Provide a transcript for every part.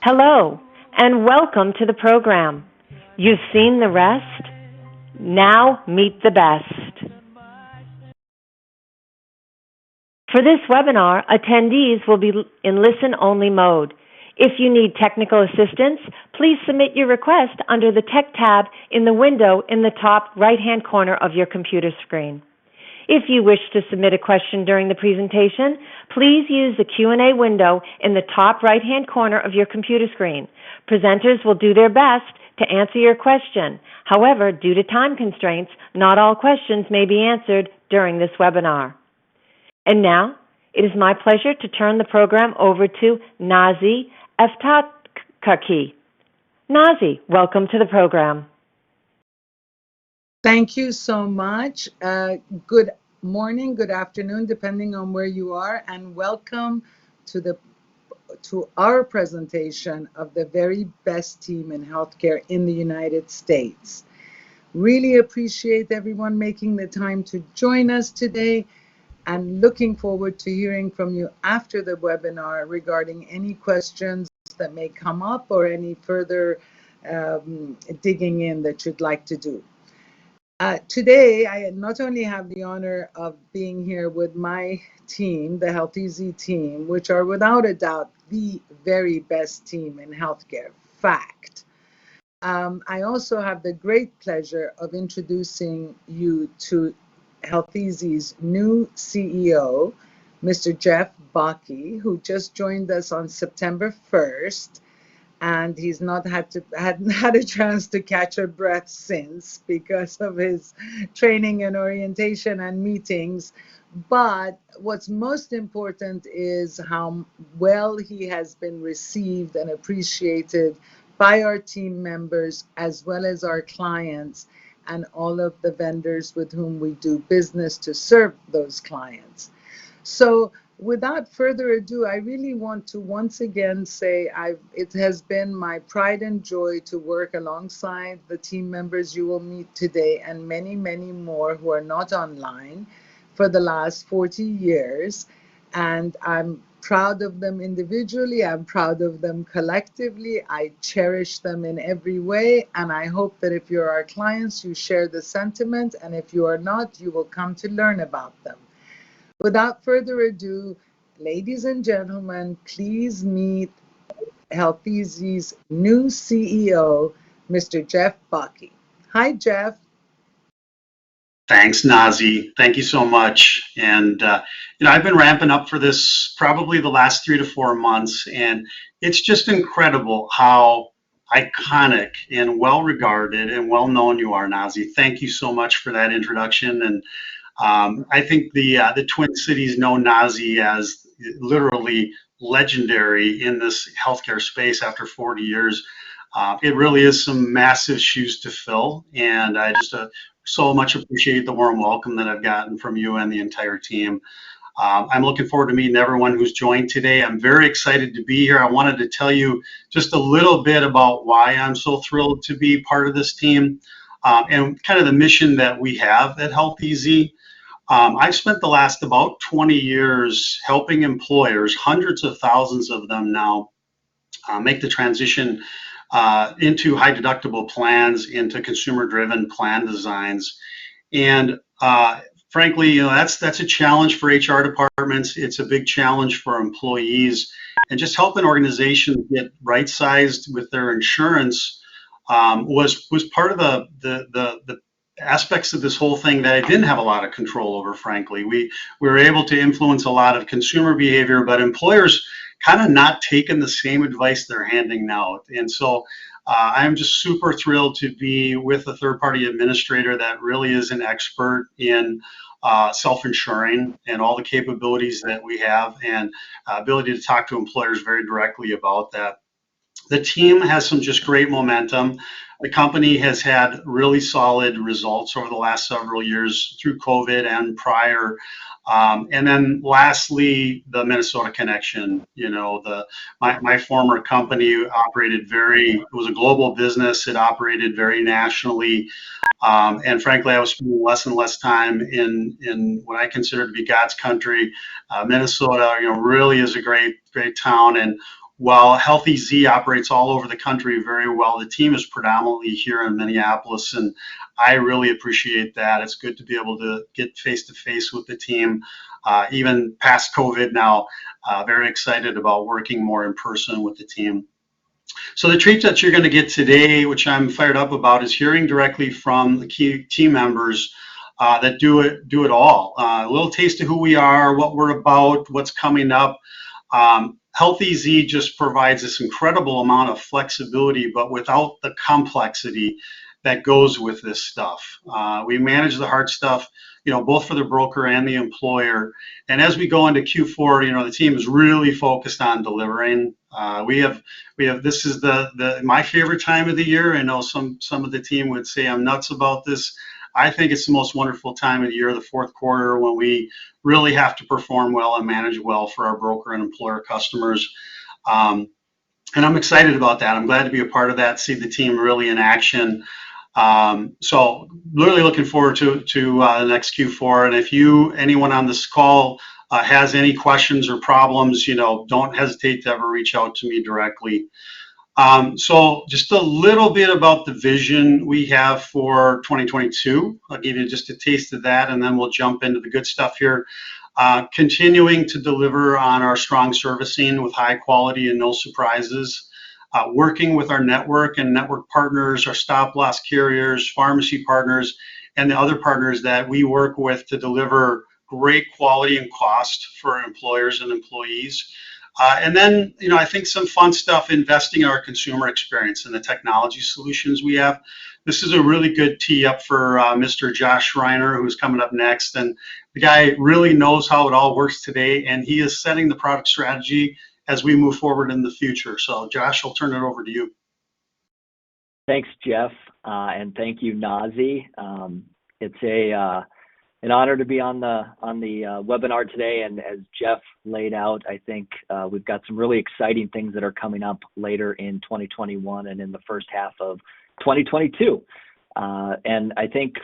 Hello, and welcome to the program. You've seen the rest. Now meet the best. For this webinar, attendees will be in listen-only mode. If you need technical assistance, please submit your request under the Tech tab in the window in the top right-hand corner of your computer screen. If you wish to submit a question during the presentation, please use the Q&A window in the top right-hand corner of your computer screen. Presenters will do their best to answer your question. However, due to time constraints, not all questions may be answered during this webinar. And now, it is my pleasure to turn the program over to Nazi Eftakhari. Nazi, welcome to the program. Thank you so much. Good morning, good afternoon, depending on where you are, and welcome to our presentation of the very best team in healthcare in the United States. Really appreciate everyone making the time to join us today, and looking forward to hearing from you after the webinar regarding any questions that may come up or any further digging in that you'd like to do. Today, I not only have the honor of being here with my team, the HealthEZ team, which are without a doubt the very best team in healthcare, fact. I also have the great pleasure of introducing you to HealthEZ's new CEO, Mr. Jeff Bakke, who just joined us on September 1st. And he's not hadn't had a chance to catch a breath since because of his training and orientation and meetings. But what's most important is how well he has been received and appreciated by our team members as well as our clients and all of the vendors with whom we do business to serve those clients. So without further ado, I really want to once again say it has been my pride and joy to work alongside the team members you will meet today and many, many more who are not online for the last 40 years. And I'm proud of them individually. I'm proud of them collectively. I cherish them in every way. And I hope that if you're our clients, you share the sentiment. And if you are not, you will come to learn about them. Without further ado, ladies and gentlemen, please meet HealthEZ's new CEO, Mr. Jeff Bakke. Hi, Jeff. Thanks, Nazi. Thank you so much. And, I've been ramping up for this probably the last 3 to 4 months, and it's just incredible how iconic and well-regarded and well-known you are, Nazi. Thank you so much for that introduction. And I think the Twin Cities know Nazi as literally legendary in this healthcare space after 40 years. It really is some massive shoes to fill, and I just so much appreciate the warm welcome that I've gotten from you and the entire team. I'm looking forward to meeting everyone who's joined today. I'm very excited to be here. I wanted to tell you just a little bit about why I'm so thrilled to be part of this team and kind of the mission that we have at HealthEZ. I've spent the last about 20 years helping employers, hundreds of thousands of them now, make the transition into high deductible plans, into consumer-driven plan designs. And frankly, that's a challenge for HR departments. It's a big challenge for employees, and just helping organizations get right-sized with their insurance was part of the aspects of this whole thing that I didn't have a lot of control over, frankly. We were able to influence a lot of consumer behavior, but employers kind of not taking the same advice they're handing out. And so I'm just super thrilled to be with a third-party administrator that really is an expert in self-insuring and all the capabilities that we have, and ability to talk to employers very directly about that. The team has some just great momentum. The company has had really solid results over the last several years through COVID and prior. And then lastly, the Minnesota connection. My former company it was a global business. It operated very nationally. And frankly, I was spending less and less time in what I consider to be God's country. Minnesota, really is a great town. And while HealthEZ operates all over the country very well, the team is predominantly here in Minneapolis, and I really appreciate that. It's good to be able to get face-to-face with the team, even past COVID now. Very excited about working more in person with the team. So the treat that you're going to get today, which I'm fired up about, is hearing directly from the key team members that do it all. A little taste of who we are, what we're about, what's coming up. HealthEZ just provides this incredible amount of flexibility, but without the complexity that goes with this stuff. We manage the hard stuff, both for the broker and the employer. And as we go into Q4, the team is really focused on delivering. We have this is my favorite time of the year. I know some of the team would say I'm nuts about this. I think it's the most wonderful time of the year, the fourth quarter, when we really have to perform well and manage well for our broker and employer customers. And I'm excited about that. I'm glad to be a part of that, see the team really in action. So really looking forward to the next Q4. And if anyone on this call has any questions or problems, don't hesitate to ever reach out to me directly. So just a little bit about the vision we have for 2022. I'll give you just a taste of that, and then we'll jump into the good stuff here. Continuing to deliver on our strong servicing with high quality and no surprises. Working with our network and network partners, our stop loss carriers, pharmacy partners, and the other partners that we work with to deliver great quality and cost for employers and employees. And then, I think some fun stuff, investing in our consumer experience and the technology solutions we have. This is a really good tee up for Mr. Josh Reiner, who's coming up next. And the guy really knows how it all works today, and he is setting the product strategy as we move forward in the future. So, Josh, I'll turn it over to you. Thanks, Jeff, and thank you, Nazi. It's an honor to be on the webinar today, and as Jeff laid out, I think we've got some really exciting things that are coming up later in 2021 and in the first half of 2022. And I think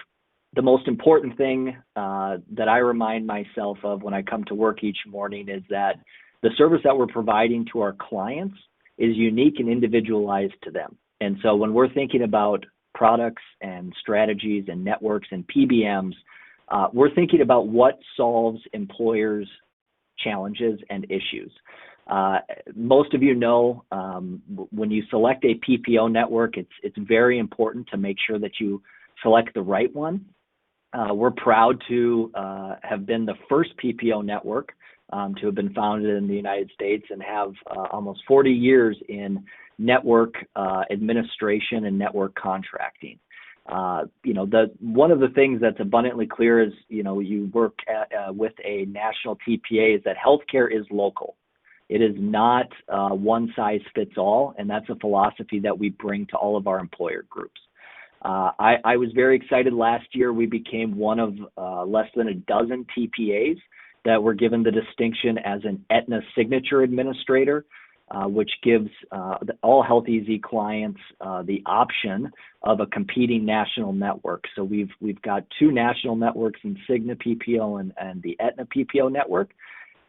the most important thing that I remind myself of when I come to work each morning is that the service that we're providing to our clients is unique and individualized to them. And so when we're thinking about products and strategies and networks and PBMs, we're thinking about what solves employers' challenges and issues. Most of you know, when you select a PPO network, it's very important to make sure that you select the right one. We're proud to have been the first PPO network to have been founded in the United States and have almost 40 years in network administration and network contracting. One of the things that's abundantly clear is, you work with a national TPA is that healthcare is local. It is not one size fits all, and that's a philosophy that we bring to all of our employer groups. I was very excited last year. We became one of less than a dozen TPAs that were given the distinction as an Aetna signature administrator, which gives all HealthEZ clients the option of a competing national network. So we've got two national networks in Cigna PPO and the Aetna PPO network,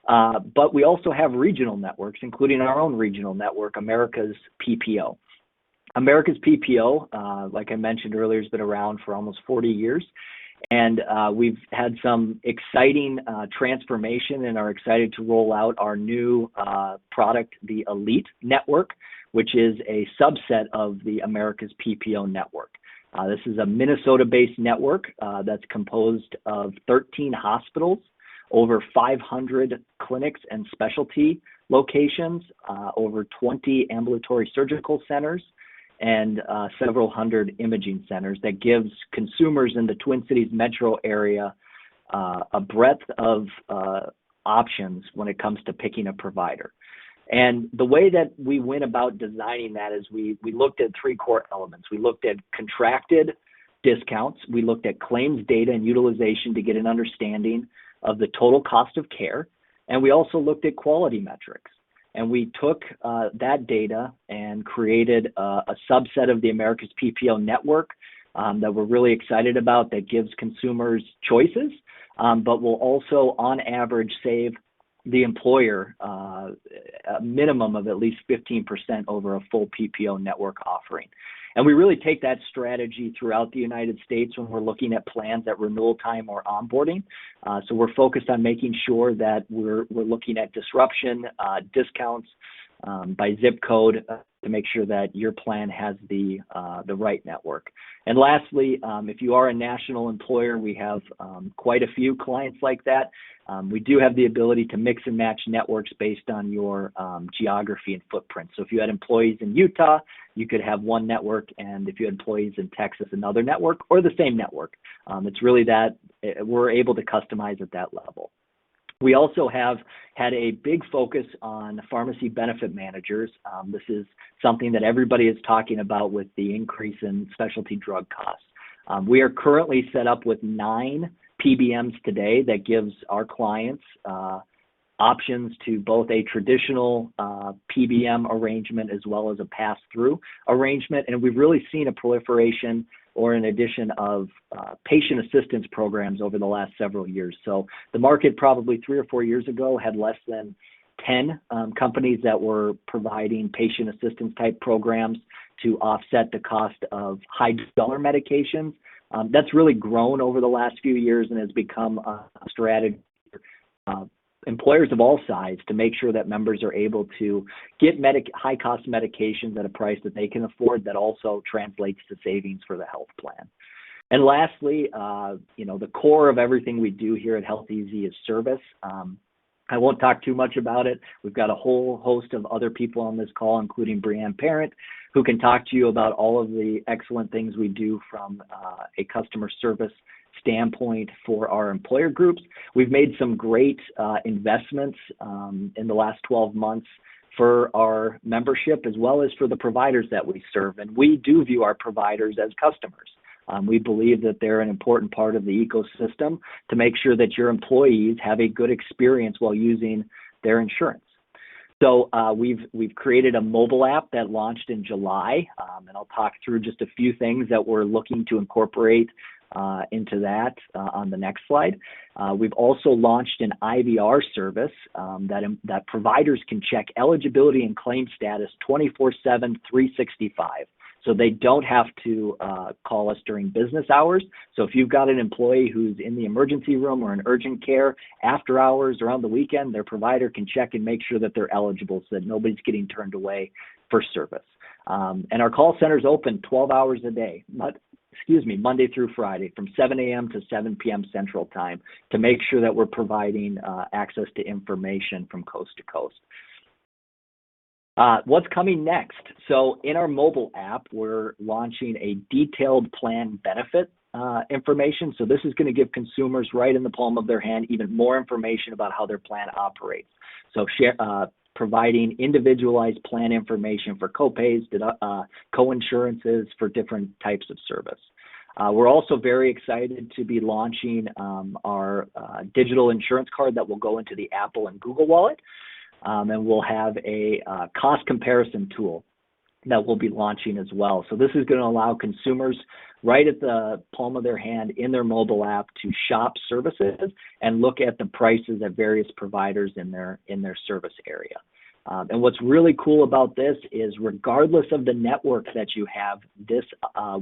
but we also have regional networks, including our own regional network, America's PPO. America's PPO, like I mentioned earlier, has been around for almost 40 years. And we've had some exciting transformation and are excited to roll out our new product, the Elite Network, which is a subset of the America's PPO network. This is a Minnesota-based network that's composed of 13 hospitals, over 500 clinics and specialty locations, over 20 ambulatory surgical centers, and several hundred imaging centers that gives consumers in the Twin Cities metro area a breadth of options when it comes to picking a provider. And the way that we went about designing that is we looked at three core elements. We looked at contracted discounts. We looked at claims data and utilization to get an understanding of the total cost of care. And we also looked at quality metrics. And we took that data and created a subset of the America's PPO network that we're really excited about, that gives consumers choices, but will also on average save the employer a minimum of at least 15% over a full PPO network offering. And we really take that strategy throughout the United States when we're looking at plans at renewal time or onboarding. So we're focused on making sure that we're looking at disruption, discounts by zip code to make sure that your plan has the right network. And lastly, if you are a national employer, we have quite a few clients like that. We do have the ability to mix and match networks based on your geography and footprint. So if you had employees in Utah, you could have one network, and if you had employees in Texas, another network, or the same network. It's really that we're able to customize at that level. We also have had a big focus on pharmacy benefit managers. This is something that everybody is talking about with the increase in specialty drug costs. We are currently set up with 9 PBMs today that gives our clients options to both a traditional PBM arrangement as well as a pass-through arrangement. And we've really seen a proliferation or an addition of patient assistance programs over the last several years. So the market probably 3 or 4 years ago had less than 10 companies that were providing patient assistance type programs to offset the cost of high dollar medications. That's really grown over the last few years and has become a strategy for employers of all sizes to make sure that members are able to get high-cost medications at a price that they can afford that also translates to savings for the health plan. And lastly, the core of everything we do here at HealthEZ is service. I won't talk too much about it. We've got a whole host of other people on this call, including Brianne Parent, who can talk to you about all of the excellent things we do from a customer service standpoint for our employer groups. We've made some great investments in the last 12 months for our membership as well as for the providers that we serve. And we do view our providers as customers. We believe that they're an important part of the ecosystem to make sure that your employees have a good experience while using their insurance. So we've created a mobile app that launched in July, and I'll talk through just a few things that we're looking to incorporate into that on the next slide. We've also launched an IVR service that providers can check eligibility and claim status 24/7, 365. So they don't have to call us during business hours. So if you've got an employee who's in the emergency room or in urgent care after hours or on the weekend, their provider can check and make sure that they're eligible so that nobody's getting turned away for service. And our call center's open 12 hours a day, Monday through Friday from 7 a.m. to 7 p.m. Central Time to make sure that we're providing access to information from coast to coast. What's coming next? So in our mobile app, we're launching a detailed plan benefit information. So this is going to give consumers right in the palm of their hand even more information about how their plan operates. So providing individualized plan information for copays, co-insurances for different types of service. We're also very excited to be launching our digital insurance card that will go into the Apple and Google Wallet. And we'll have a cost comparison tool that we'll be launching as well. So this is going to allow consumers right at the palm of their hand in their mobile app to shop services and look at the prices at various providers in their service area. And what's really cool about this is regardless of the network that you have, this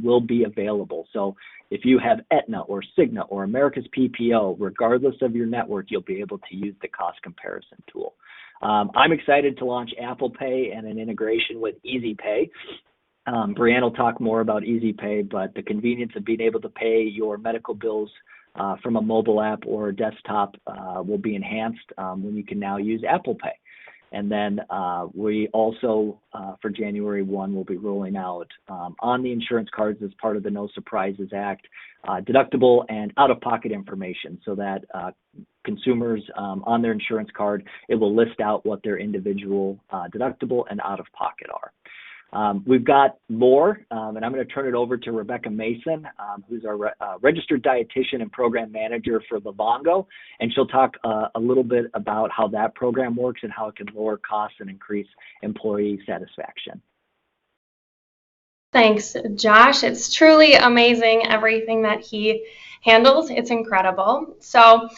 will be available. So if you have Aetna or Cigna or America's PPO, regardless of your network, you'll be able to use the cost comparison tool. I'm excited to launch Apple Pay and an integration with Easy Pay. Brianne will talk more about Easy Pay, but the convenience of being able to pay your medical bills from a mobile app or a desktop will be enhanced when you can now use Apple Pay. And then we also, for January 1, will be rolling out on the insurance cards as part of the No Surprises Act, deductible and out-of-pocket information so that consumers on their insurance card, it will list out what their individual deductible and out-of-pocket are. We've got more, and I'm going to turn it over to Rebecca Mason, who's our registered dietitian and program manager for Livongo, and she'll talk a little bit about how that program works and how it can lower costs and increase employee satisfaction. Thanks, Josh. It's truly amazing everything that he handles. It's incredible. So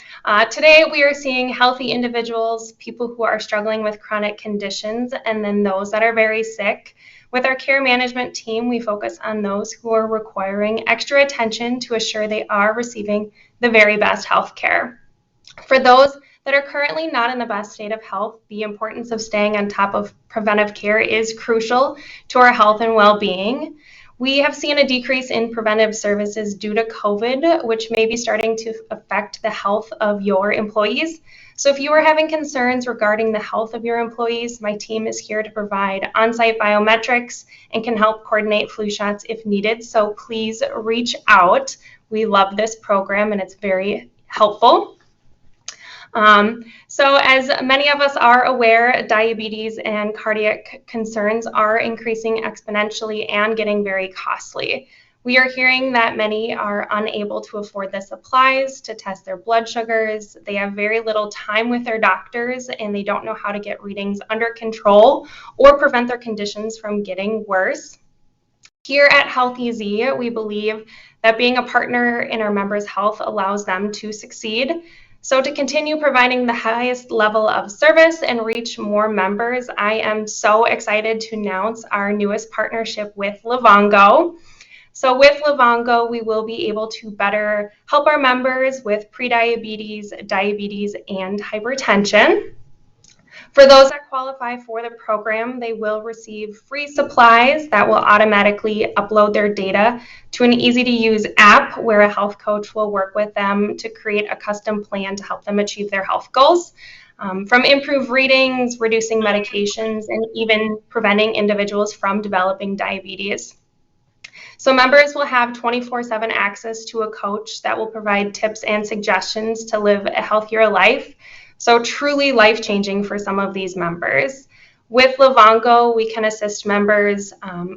today we are seeing healthy individuals, people who are struggling with chronic conditions, and then those that are very sick. With our care management team, we focus on those who are requiring extra attention to assure they are receiving the very best health care. For those that are currently not in the best state of health, the importance of staying on top of preventive care is crucial to our health and well-being. We have seen a decrease in preventive services due to COVID, which may be starting to affect the health of your employees. So if you are having concerns regarding the health of your employees, my team is here to provide on-site biometrics and can help coordinate flu shots if needed. So please reach out. We love this program and it's very helpful. So as many of us are aware, diabetes and cardiac concerns are increasing exponentially and getting very costly. We are hearing that many are unable to afford the supplies to test their blood sugars. They have very little time with their doctors and they don't know how to get readings under control or prevent their conditions from getting worse. Here at HealthEZ, we believe that being a partner in our members' health allows them to succeed. So to continue providing the highest level of service and reach more members, I am so excited to announce our newest partnership with Livongo. So with Livongo, we will be able to better help our members with prediabetes, diabetes, and hypertension. For those that qualify for the program, they will receive free supplies that will automatically upload their data to an easy-to-use app where a health coach will work with them to create a custom plan to help them achieve their health goals, from improved readings, reducing medications, and even preventing individuals from developing diabetes. So members will have 24/7 access to a coach that will provide tips and suggestions to live a healthier life. So truly life-changing for some of these members. With Livongo, we can assist members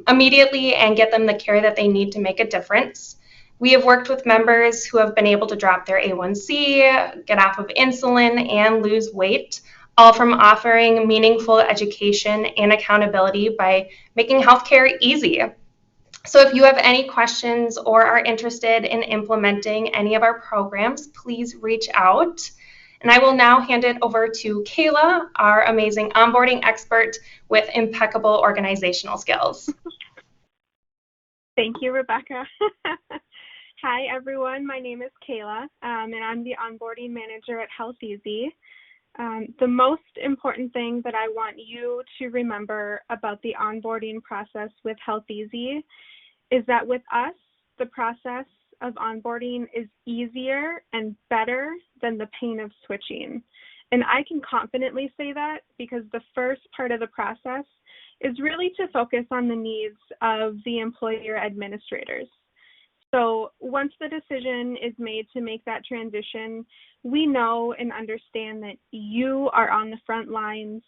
immediately and get them the care that they need to make a difference. We have worked with members who have been able to drop their A1C, get off of insulin, and lose weight, all from offering meaningful education and accountability by making healthcare easy. So if you have any questions or are interested in implementing any of our programs, please reach out. And I will now hand it over to Kayla, our amazing onboarding expert with impeccable organizational skills. Thank you, Rebecca. Hi, everyone. My name is Kayla, and I'm the onboarding manager at HealthEZ. The most important thing that I want you to remember about the onboarding process with HealthEZ is that with us, the process of onboarding is easier and better than the pain of switching. And I can confidently say that because the first part of the process is really to focus on the needs of the employer administrators. So once the decision is made to make that transition, we know and understand that you are on the front lines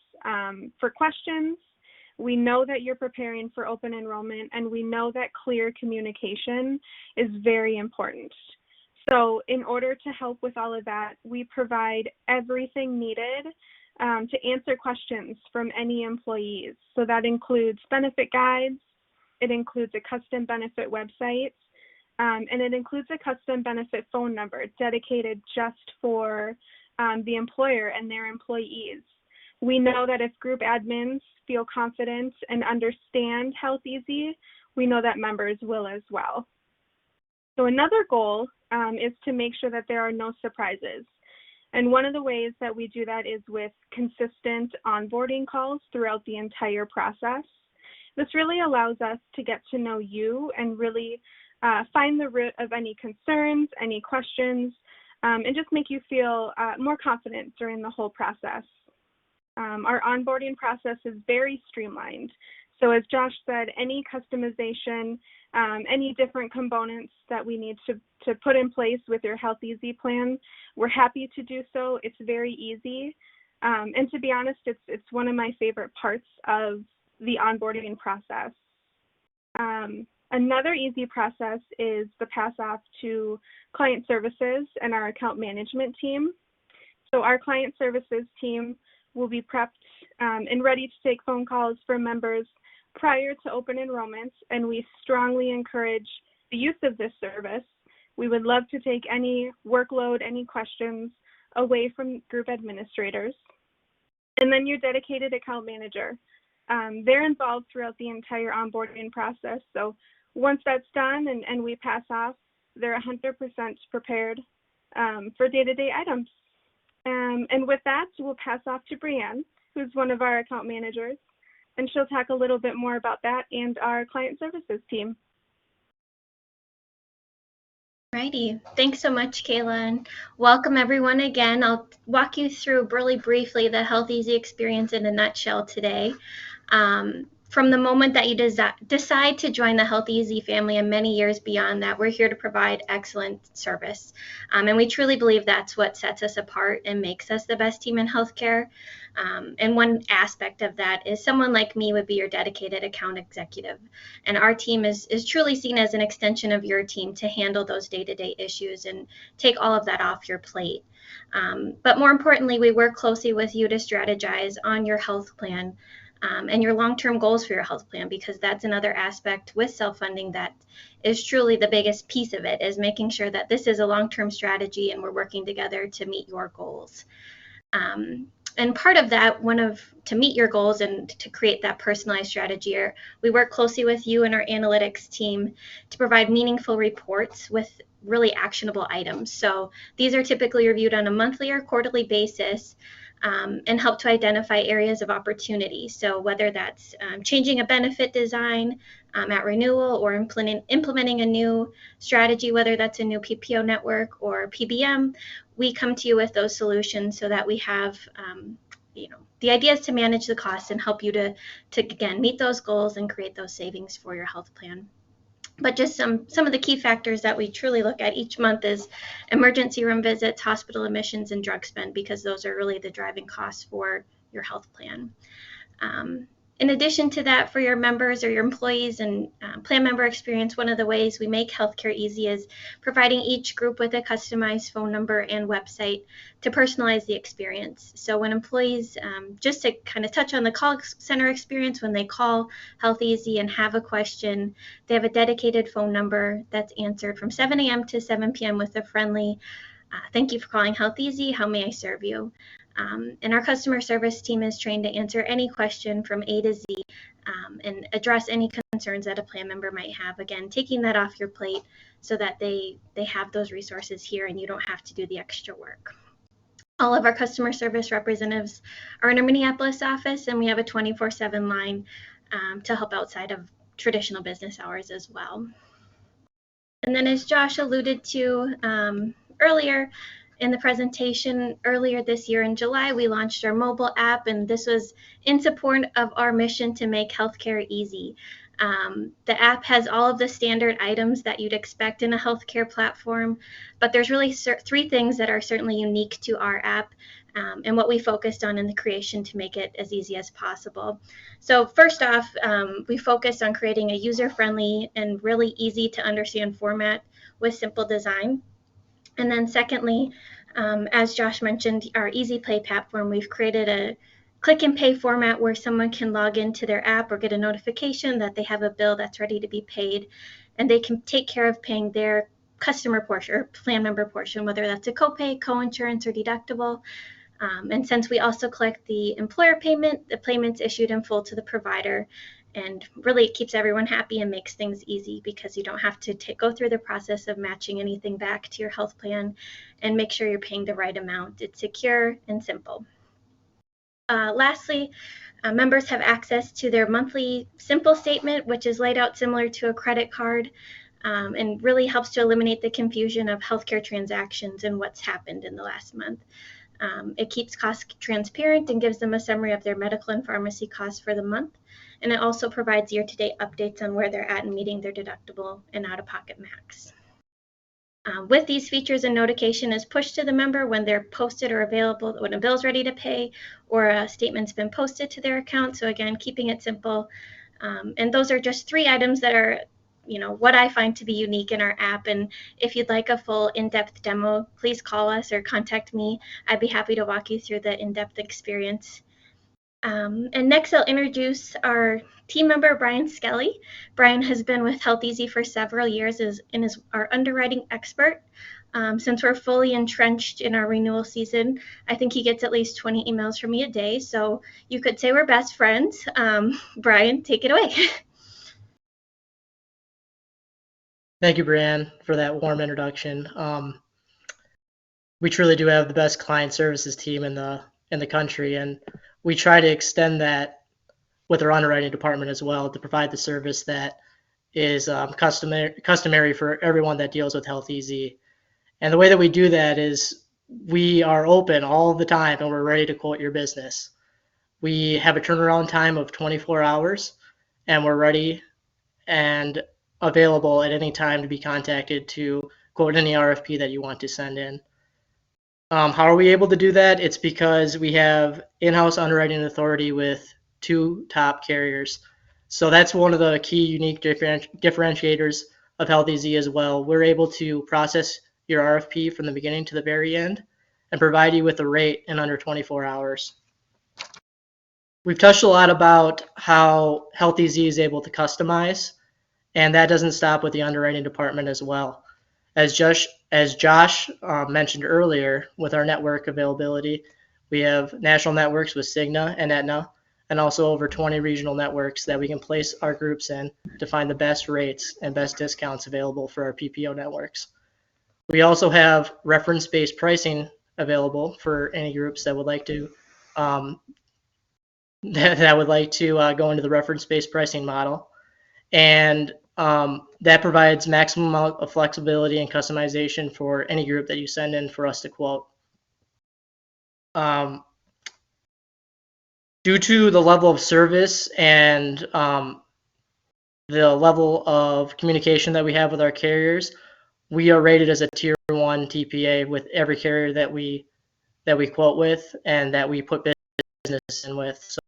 for questions. We know that you're preparing for open enrollment, and we know that clear communication is very important. So in order to help with all of that, we provide everything needed to answer questions from any employees. So that includes benefit guides, it includes a custom benefit website, and it includes a custom benefit phone number dedicated just for the employer and their employees. We know that if group admins feel confident and understand HealthEZ, we know that members will as well. So another goal is to make sure that there are no surprises. And one of the ways that we do that is with consistent onboarding calls throughout the entire process. This really allows us to get to know you and really find the root of any concerns, any questions, and just make you feel more confident during the whole process. Our onboarding process is very streamlined. So as Josh said, any customization, any different components that we need to put in place with your HealthEZ plan, we're happy to do so. It's very easy. And to be honest, it's one of my favorite parts of the onboarding process. Another easy process is the pass off to client services and our account management team. So our client services team will be prepped and ready to take phone calls from members prior to open enrollment, and we strongly encourage the use of this service. We would love to take any workload, any questions away from group administrators. And then your dedicated account manager. They're involved throughout the entire onboarding process. So once that's done and we pass off, they're 100% prepared for day-to-day items. And with that, we'll pass off to Brianne, who's one of our account managers, and she'll talk a little bit more about that and our client services team. Alrighty, thanks so much, Kayla, and welcome everyone again. I'll walk you through really briefly the HealthEZ experience in a nutshell today. From the moment that you decide to join the HealthEZ family and many years beyond that, we're here to provide excellent service. And we truly believe that's what sets us apart and makes us the best team in healthcare. And one aspect of that is someone like me would be your dedicated account executive. And our team is truly seen as an extension of your team to handle those day-to-day issues and take all of that off your plate. But more importantly, we work closely with you to strategize on your health plan and your long-term goals for your health plan, because that's another aspect with self-funding that is truly the biggest piece of it, is making sure that this is a long-term strategy and we're working together to meet your goals. And part of that, to meet your goals and to create that personalized strategy, we work closely with you and our analytics team to provide meaningful reports with really actionable items. So these are typically reviewed on a monthly or quarterly basis and help to identify areas of opportunity. So whether that's changing a benefit design at renewal or implementing a new strategy, whether that's a new PPO network or PBM, we come to you with those solutions so that we have the ideas to manage the costs and help you to again meet those goals and create those savings for your health plan. But just some of the key factors that we truly look at each month is emergency room visits, hospital admissions, and drug spend, because those are really the driving costs for your health plan. In addition to that, for your members or your employees and plan member experience, one of the ways we make healthcare easy is providing each group with a customized phone number and website to personalize the experience. So when employees, just to kind of touch on the call center experience, when they call HealthEZ and have a question, they have a dedicated phone number that's answered from 7 a.m. to 7 p.m. with a friendly, "Thank you for calling HealthEZ. How may I serve you?" And our customer service team is trained to answer any question from A to Z and address any concerns that a plan member might have. Again, taking that off your plate so that they have those resources here and you don't have to do the extra work. All of our customer service representatives are in our Minneapolis office, and we have a 24/7 line to help outside of traditional business hours as well. And then, as Josh alluded to earlier, in the presentation earlier this year in July, we launched our mobile app, and this was in support of our mission to make healthcare easy. The app has all of the standard items that you'd expect in a healthcare platform, but there's really three things that are certainly unique to our app and what we focused on in the creation to make it as easy as possible. So first off, we focused on creating a user-friendly and really easy to understand format with simple design. And then secondly, as Josh mentioned, our Easy Pay platform, we've created a click and pay format where someone can log into their app or get a notification that they have a bill that's ready to be paid, and they can take care of paying their customer portion or plan member portion, whether that's a copay, co-insurance, or deductible. And since we also collect the employer payment, the payment's issued in full to the provider. And really, it keeps everyone happy and makes things easy because you don't have to go through the process of matching anything back to your health plan and make sure you're paying the right amount. It's secure and simple. Lastly, members have access to their monthly simple statement, which is laid out similar to a credit card and really helps to eliminate the confusion of healthcare transactions and what's happened in the last month. It keeps costs transparent and gives them a summary of their medical and pharmacy costs for the month. And it also provides year-to-date updates on where they're at in meeting their deductible and out-of-pocket max. With these features, a notification is pushed to the member when they're posted or available, when a bill's ready to pay or a statement's been posted to their account. So again, keeping it simple. And those are just three items that are what I find to be unique in our app. And if you'd like a full in-depth demo, please call us or contact me. I'd be happy to walk you through the in-depth experience. And next, I'll introduce our team member, Brian Skelly. Brian has been with HealthEZ for several years and is our underwriting expert. Since we're fully entrenched in our renewal season, I think he gets at least 20 emails from me a day. So you could say we're best friends. Brian, take it away. Thank you, Brianne, for that warm introduction. We truly do have the best client services team in the country, and we try to extend that with our underwriting department as well to provide the service that is customary for everyone that deals with HealthEZ. And the way that we do that is we are open all the time and we're ready to quote your business. We have a turnaround time of 24 hours and we're ready and available at any time to be contacted to quote any RFP that you want to send in. How are we able to do that? It's because we have in-house underwriting authority with 2 top carriers. So that's one of the key unique differentiators of HealthEZ as well. We're able to process your RFP from the beginning to the very end and provide you with a rate in under 24 hours. We've touched a lot about how HealthEZ is able to customize, and that doesn't stop with the underwriting department as well. As Josh mentioned earlier, with our network availability, we have national networks with Cigna and Aetna, and also over 20 regional networks that we can place our groups in to find the best rates and best discounts available for our PPO networks. We also have reference-based pricing available for any groups that would like to go into the reference-based pricing model, and that provides maximum amount of flexibility and customization for any group that you send in for us to quote. Due to the level of service and the level of communication that we have with our carriers, we are rated as a tier 1 TPA with every carrier that we quote with and that we put business in with. So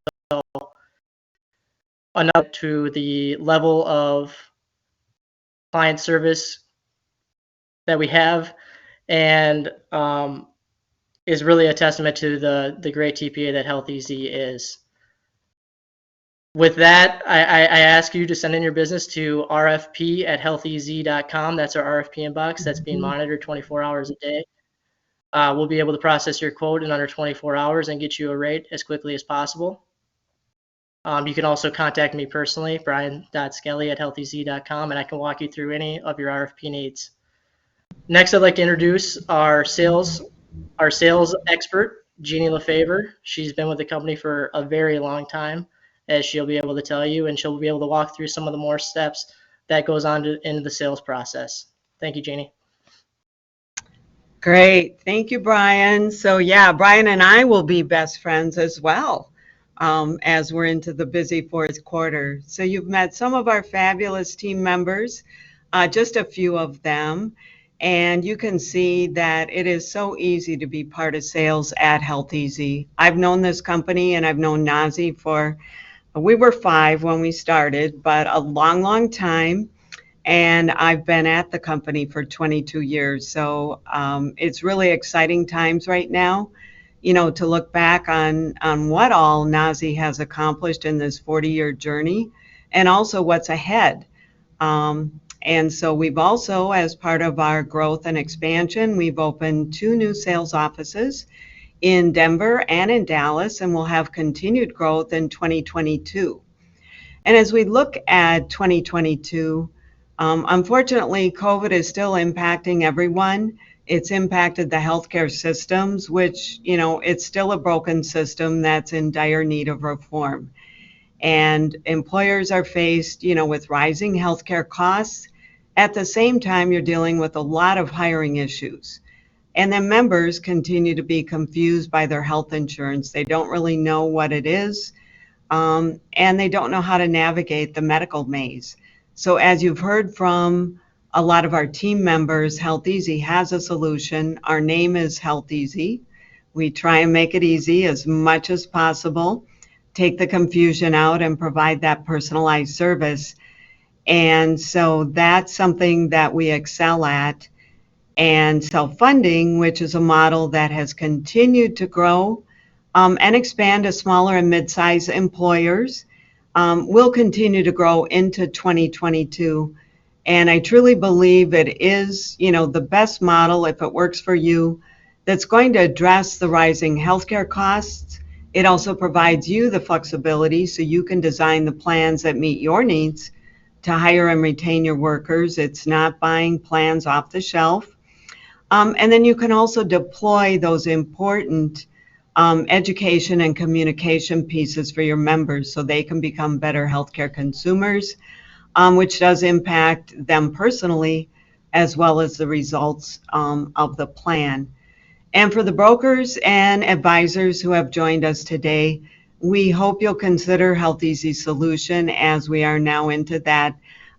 enough to the level of client service that we have, and is really a testament to the great TPA that HealthEZ is. With that, I ask you to send in your business to rfp@healthez.com. That's our RFP inbox that's being monitored 24 hours a day. We'll be able to process your quote in under 24 hours and get you a rate as quickly as possible. You can also contact me personally, brian.skelly@healthez.com, and I can walk you through any of your RFP needs. Next, I'd like to introduce our sales expert, Jeannie LaFavor. She's been with the company for a very long time, as she'll be able to tell you, and she'll be able to walk through some of the more steps that goes on into the sales process. Thank you, Jeannie. Great. Thank you, Brian. So yeah, Brian and I will be best friends as well as we're into the busy fourth quarter. So you've met some of our fabulous team members, just a few of them. And you can see that it is so easy to be part of sales at HealthEZ. I've known this company and I've known Nazi we were 5 when we started, but a long, long time. And I've been at the company for 22 years. So it's really exciting times right now, to look back on what all Nazi has accomplished in this 40-year journey and also what's ahead. And so we've also, as part of our growth and expansion, we've opened 2 new sales offices in Denver and in Dallas, and we'll have continued growth in 2022. And as we look at 2022, unfortunately, COVID is still impacting everyone. It's impacted the healthcare systems, which, it's still a broken system that's in dire need of reform. And employers are faced, with rising healthcare costs. At the same time, you're dealing with a lot of hiring issues. And then members continue to be confused by their health insurance. They don't really know what it is, and they don't know how to navigate the medical maze. So as you've heard from a lot of our team members, HealthEZ has a solution. Our name is HealthEZ. We try and make it easy as much as possible, take the confusion out and provide that personalized service. And so that's something that we excel at. And self-funding, which is a model that has continued to grow and expand to smaller and mid-sized employers will continue to grow into 2022. And I truly believe it is, the best model, if it works for you, that's going to address the rising healthcare costs. It also provides you the flexibility so you can design the plans that meet your needs to hire and retain your workers. It's not buying plans off the shelf. And then you can also deploy those important education and communication pieces for your members so they can become better healthcare consumers, which does impact them personally as well as the results of the plan. And for the brokers and advisors who have joined us today, we hope you'll consider HealthEZ's solution as we are now into that,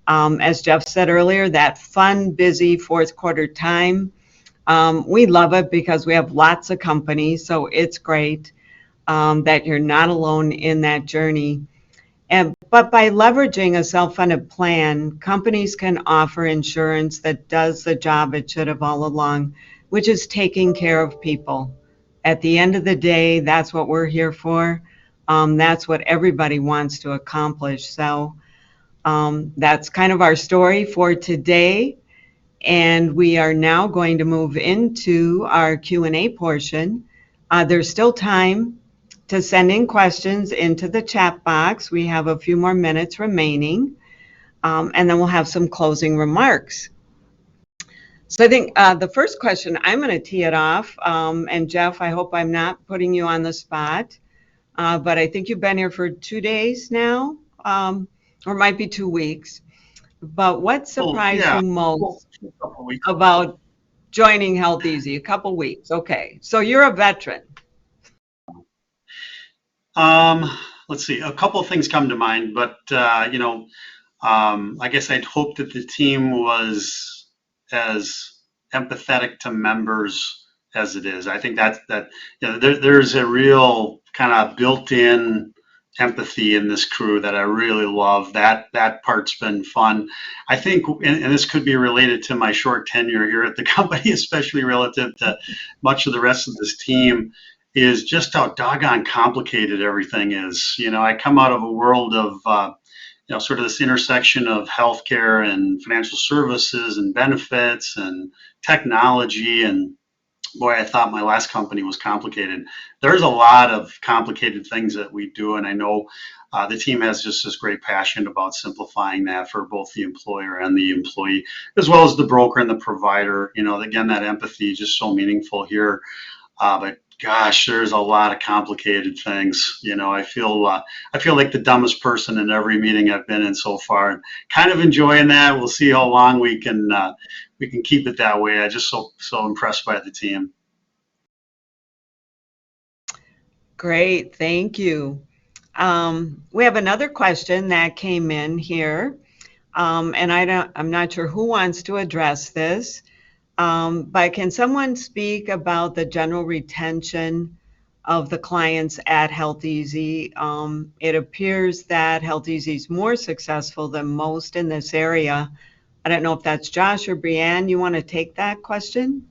as Jeff said earlier, that fun, busy fourth quarter time. We love it because we have lots of companies, so it's great that you're not alone in that journey. But by leveraging a self-funded plan, companies can offer insurance that does the job it should have all along, which is taking care of people. At the end of the day, that's what we're here for. That's what everybody wants to accomplish. So that's kind of our story for today. And we are now going to move into our Q&A portion. There's still time to send in questions into the chat box. We have a few more minutes remaining, and then we'll have some closing remarks. So I think the first question, I'm going to tee it off. And Jeff, I hope I'm not putting you on the spot, but I think you've been here for 2 days now, or it might be 2 weeks. But what surprised you most about joining HealthEZ? A couple weeks. Okay. So you're a veteran. Let's see. A couple of things come to mind, but I guess I'd hoped that the team was as empathetic to members as it is. I think there's a real kind of built-in empathy in this crew that I really love. That part's been fun. I think, and this could be related to my short tenure here at the company, especially relative to much of the rest of this team, is just how doggone complicated everything is. I come out of a world of, sort of this intersection of healthcare and financial services and benefits and technology, and boy, I thought my last company was complicated. There's a lot of complicated things that we do, and I know the team has just this great passion about simplifying that for both the employer and the employee, as well as the broker and the provider. Again, that empathy is just so meaningful here. But gosh, there's a lot of complicated things. I feel like the dumbest person in every meeting I've been in so far, and kind of enjoying that. We'll see how long we can keep it that way. I'm just so impressed by the team. Great, thank you. We have another question that came in here, and I'm not sure who wants to address this. But can someone speak about the general retention of the clients at HealthEZ? It appears that HealthEZ is more successful than most in this area. I don't know if that's Josh or Brianne. You want to take that question?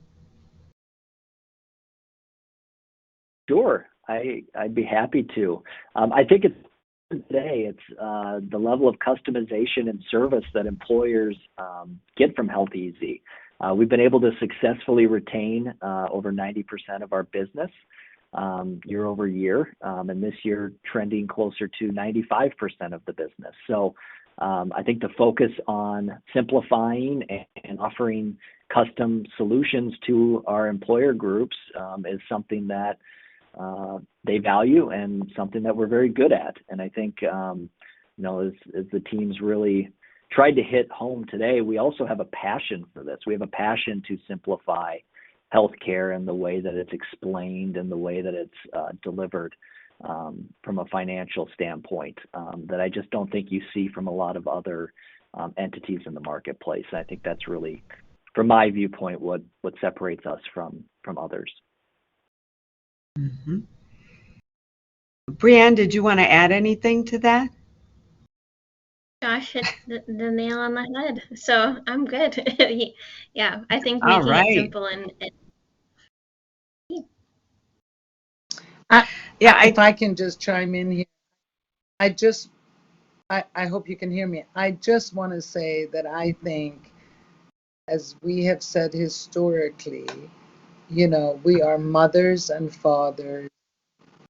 Sure, I'd be happy to. I think today it's the level of customization and service that employers get from HealthEZ. We've been able to successfully retain over 90% of our business year over year, and this year trending closer to 95% of the business. So I think the focus on simplifying and offering custom solutions to our employer groups is something that they value and something that we're very good at. And I think, as the team's really tried to hit home today, we also have a passion for this. We have a passion to simplify healthcare and the way that it's explained and the way that it's delivered from a financial standpoint that I just don't think you see from a lot of other entities in the marketplace. And I think that's really, from my viewpoint, what separates us from others. Mm-hmm. Brianne, did you want to add anything to that? Josh hit the nail on the head, so I'm good. Yeah, I think making it simple and Yeah, If I can just chime in here, I hope you can hear me. I just want to say that I think, as we have said historically, we are mothers and fathers,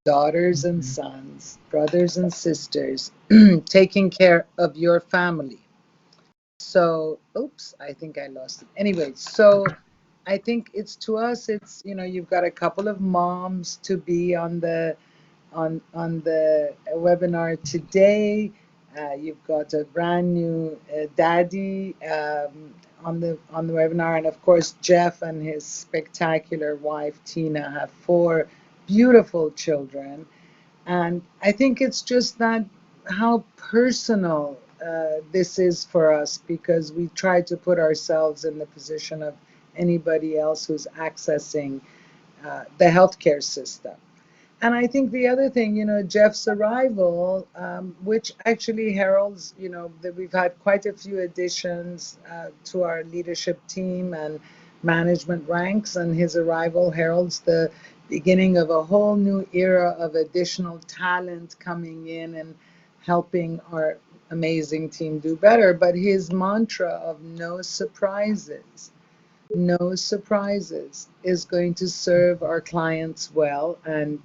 daughters and sons, brothers and sisters, taking care of your family. So, oops, I think I lost it. Anyway, so I think it's to us, you've got a couple of moms to be on the webinar today. You've got a brand new daddy on the webinar, and of course Jeff and his spectacular wife Tina have 4 beautiful children. And I think it's just that how personal this is for us, because we try to put ourselves in the position of anybody else who's accessing the healthcare system. And I think the other thing, Jeff's arrival, which actually heralds, that we've had quite a few additions to our leadership team and management ranks, and his arrival heralds the beginning of a whole new era of additional talent coming in and helping our amazing team do better. But his mantra of no surprises is going to serve our clients well, and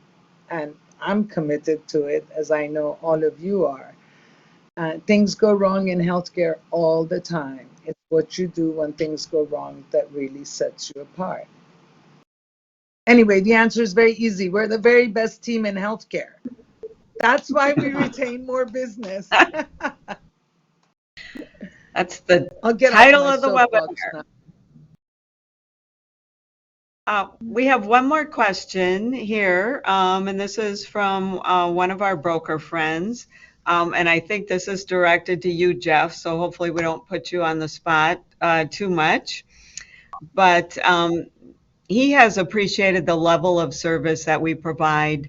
I'm committed to it, as I know all of you are. Things go wrong in healthcare all the time. It's what you do when things go wrong that really sets you apart. Anyway, the answer is very easy. We're the very best team in healthcare. That's why we retain more business. that's the I'll get title off of the my soapbox webinar. now. We have one more question here, and this is from one of our broker friends. And I think this is directed to you, Jeff, so hopefully we don't put you on the spot too much. But he has appreciated the level of service that we provide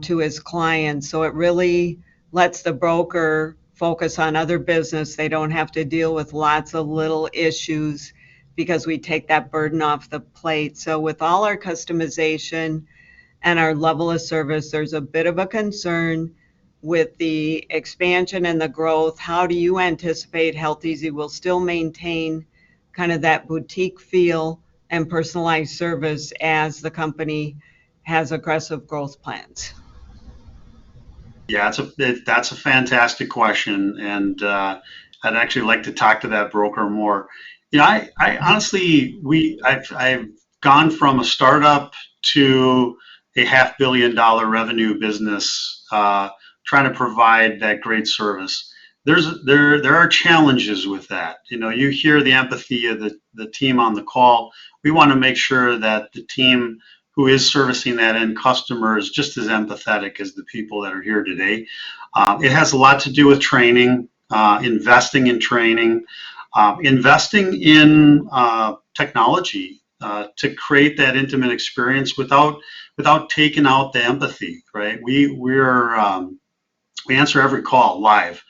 to his clients. So it really lets the broker focus on other business. They don't have to deal with lots of little issues because we take that burden off the plate. So with all our customization and our level of service, there's a bit of a concern with the expansion and the growth. How do you anticipate HealthEZ will still maintain kind of that boutique feel and personalized service as the company has aggressive growth plans? Yeah, that's a fantastic question, and I'd actually like to talk to that broker more. I honestly, I've gone from a startup to a $500 million revenue business, trying to provide that great service. There are challenges with that. You hear the empathy of the team on the call. We want to make sure that the team who is servicing that end customer is just as empathetic as the people that are here today. It has a lot to do with training, investing in training, investing in technology to create that intimate experience without taking out the empathy. Right? We answer every call live.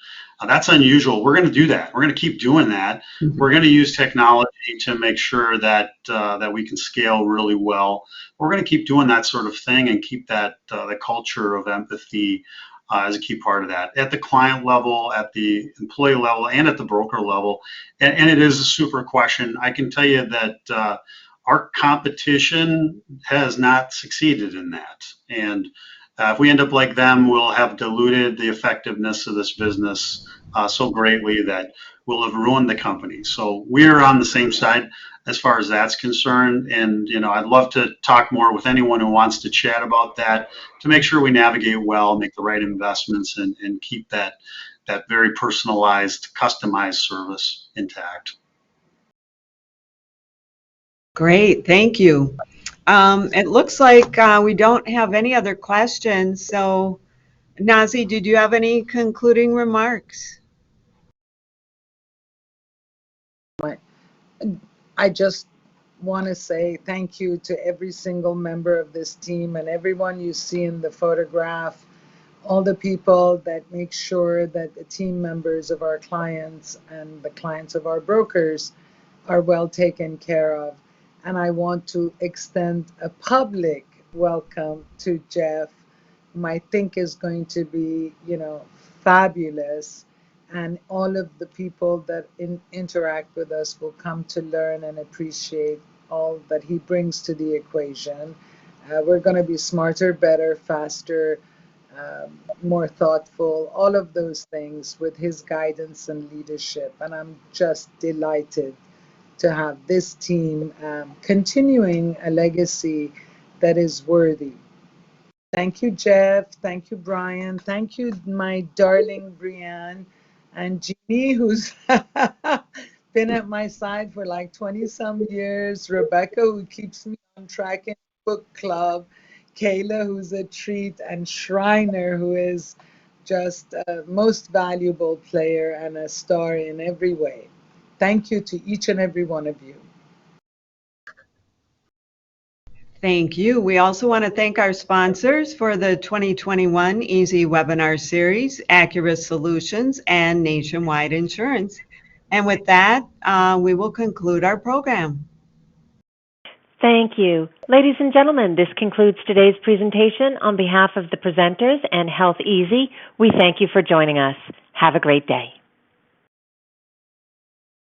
That's unusual. We're going to do that. We're going to keep doing that. Mm-hmm. We're going to use technology to make sure that that we can scale really well. We're going to keep doing that sort of thing and keep that the culture of empathy as a key part of that at the client level, at the employee level, and at the broker level. And it is a super question. I can tell you that our competition has not succeeded in that. And if we end up like them, we'll have diluted the effectiveness of this business so greatly that we'll have ruined the company. So we're on the same side as far as that's concerned. And, I'd love to talk more with anyone who wants to chat about that to make sure we navigate well, make the right investments, and keep that very personalized, customized service intact. Great, thank you. It looks like we don't have any other questions. So, Nazi, did you have any concluding remarks? I just want to say thank you to every single member of this team and everyone you see in the photograph, all the people that make sure that the team members of our clients and the clients of our brokers are well taken care of. And I want to extend a public welcome to Jeff I think is going to be, fabulous. And all of the people that interact with us will come to learn and appreciate all that he brings to the equation. We're going to be smarter, better, faster, more thoughtful, all of those things with his guidance and leadership. And I'm just delighted to have this team continuing a legacy that is worthy. Thank you, Jeff. Thank you, Brian. Thank you, my darling Brianne and Jeannie, who's been at my side for like 20 some years. Rebecca, who keeps me on track in book club. Kayla, who's a treat, and Schreiner, who is just a most valuable player and a star in every way. Thank you to each and every one of you. Thank you. We also want to thank our sponsors for the 2021 Easy Webinar Series, Accurate Solutions and Nationwide Insurance. And with that, we will conclude our program. Thank you. Ladies and gentlemen, this concludes today's presentation. On behalf of the presenters and HealthEZ, we thank you for joining us. Have a great day.